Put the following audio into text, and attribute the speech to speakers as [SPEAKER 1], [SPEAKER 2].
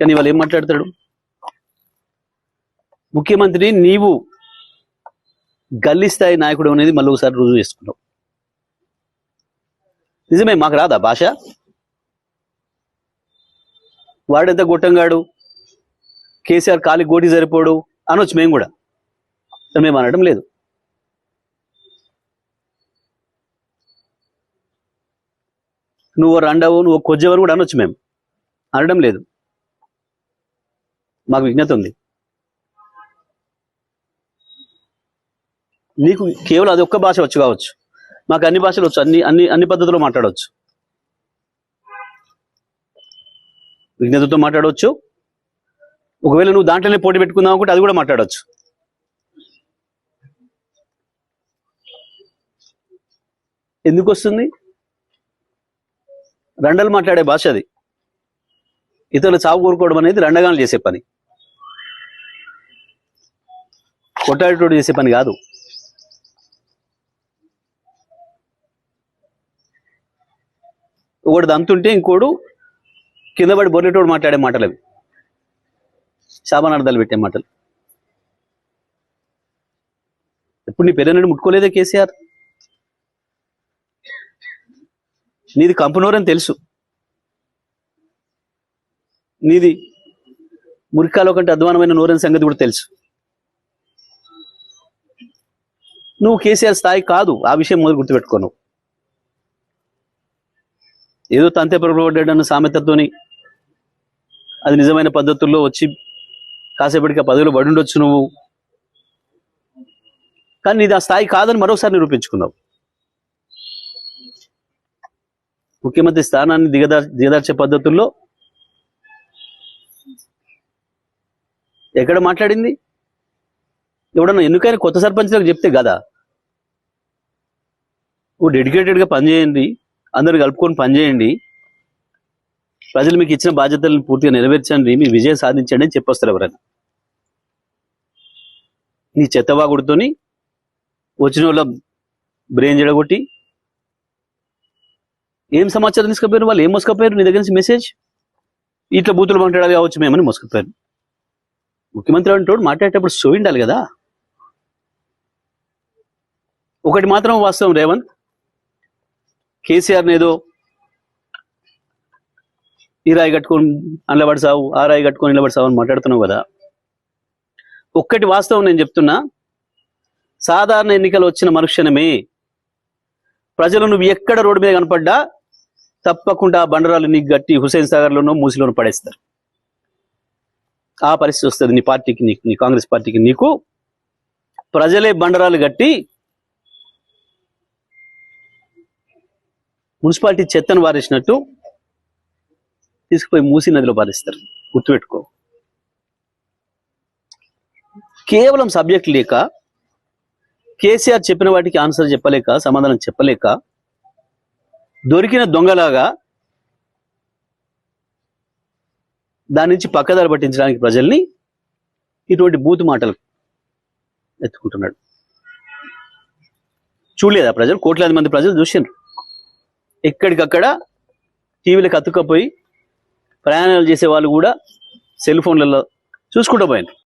[SPEAKER 1] కానీ వాళ్ళు ఏం మాట్లాడతాడు? ముఖ్యమంత్రి నీవు గల్లీ స్థాయి నాయకుడు అనేది మళ్ళీ ఒకసారి రుజువు చేసుకున్నావు. నిజమే, మాకు రాదా భాష? వాడెంత గొట్టంగాడు, కేసీఆర్ కాలి గోటి సరిపోడు అనొచ్చు మేము కూడా. మేము అనడం లేదు. నువ్వు రండవు, నువ్వు కొజ్జవని కూడా అనొచ్చు, మేము అనడం లేదు. మాకు విజ్ఞత ఉంది. నీకు కేవలం అది ఒక్క భాష వచ్చు కావచ్చు, మాకు అన్ని భాషలు వచ్చు, అన్ని పద్ధతుల్లో మాట్లాడవచ్చు. విజ్ఞతతో మాట్లాడవచ్చు. ఒకవేళ నువ్వు దాంట్లోనే పోటీ పెట్టుకుందాం అనుకుంటే అది కూడా మాట్లాడవచ్చు. ఎందుకు వస్తుంది? రండలు మాట్లాడే భాష అది. ఇతరులు చావు కోరుకోవడం అనేది రండగాలు చేసే పని, కొట్టాడేటోడు చేసే పని కాదు. ఒకటి దంతుంటే ఇంకోడు కింద పడి బొర్రెటోడు మాట్లాడే మాటలు అవి, శాపనార్థాలు పెట్టే మాటలు. ఎప్పుడు నీ పెద్దనని ముట్టుకోలేదే కేసీఆర్? నీది కంపనోరని తెలుసు, నీది మురికాలో కంటే అధ్వానమైన నోరని సంగతి కూడా తెలుసు. నువ్వు కేసీఆర్ స్థాయి కాదు, ఆ విషయం మొదలు గుర్తుపెట్టుకోను. ఏదో తంతే పొరపడ్డాడన్న సామెతతోని అది నిజమైన పద్ధతుల్లో వచ్చి కాసేపటికి ఆ పదవిలో పడి ఉండొచ్చు నువ్వు, కానీ నీది ఆ స్థాయి కాదని మరోసారి నిరూపించుకున్నావు. ముఖ్యమంత్రి స్థానాన్ని దిగదార్చే పద్ధతుల్లో ఎక్కడ మాట్లాడింది? ఎవడన్నా ఎన్నికైనా కొత్త సర్పంచ్లకు చెప్తే కదా, ఓ డెడికేటెడ్గా పనిచేయండి, అందరు కలుపుకొని పనిచేయండి, ప్రజలు మీకు ఇచ్చిన బాధ్యతలను పూర్తిగా నెరవేర్చండి, మీ విజయం సాధించండి అని చెప్పొస్తారు ఎవరైనా. నీ చెత్తవాగుడితోని వచ్చిన వాళ్ళ బ్రెయిన్ జడగొట్టి ఏం సమాచారం తీసుకుపోయారు? వాళ్ళు ఏం మోసుకపోయారు నీ దగ్గర నుంచి మెసేజ్? ఇట్లా బూతులు మాట్లాడాలి కావచ్చు మేమని మోసుకపోయారు. ముఖ్యమంత్రి అంటోడు మాట్లాడేటప్పుడు సో ఉండాలి కదా. ఒకటి మాత్రం వాస్తవం రేవంత్, కేసీఆర్ని ఏదో ఈ రాయి కట్టుకొని నిలబడసావు, ఆ రాయి కట్టుకొని నిలబడసావు అని మాట్లాడుతున్నావు కదా. ఒక్కటి వాస్తవం నేను చెప్తున్నా, సాధారణ ఎన్నికలు వచ్చిన మరుక్షణమే ప్రజలు నువ్వు ఎక్కడ రోడ్డు మీద కనపడ్డా తప్పకుండా బండరాలు నీకు గట్టి హుసేన్ సాగర్లోనో మూసిలోనో పడేస్తారు. ఆ పరిస్థితి వస్తుంది నీ పార్టీకి, నీ కాంగ్రెస్ పార్టీకి. నీకు ప్రజలే బండరాలు గట్టి మున్సిపాలిటీ చెత్తను వారేసినట్టు తీసుకుపోయి మూసీ నదిలో పారేస్తారు. గుర్తుపెట్టుకో. కేవలం సబ్జెక్ట్ లేక, కేసీఆర్ చెప్పిన వాటికి ఆన్సర్ చెప్పలేక, సమాధానం చెప్పలేక, దొరికిన దొంగలాగా దాని నుంచి పక్కదారి పట్టించడానికి ప్రజల్ని ఇటువంటి బూతు మాటలు ఎత్తుకుంటున్నాడు. చూడలేదా ప్రజలు? కోట్లాది మంది ప్రజలు చూసిండ్రు. ఎక్కడికక్కడ టీవీలకు అతుక్కపోయి ప్రయాణాలు చేసే వాళ్ళు కూడా సెల్ ఫోన్లలో చూసుకుంటూ పోయినారు.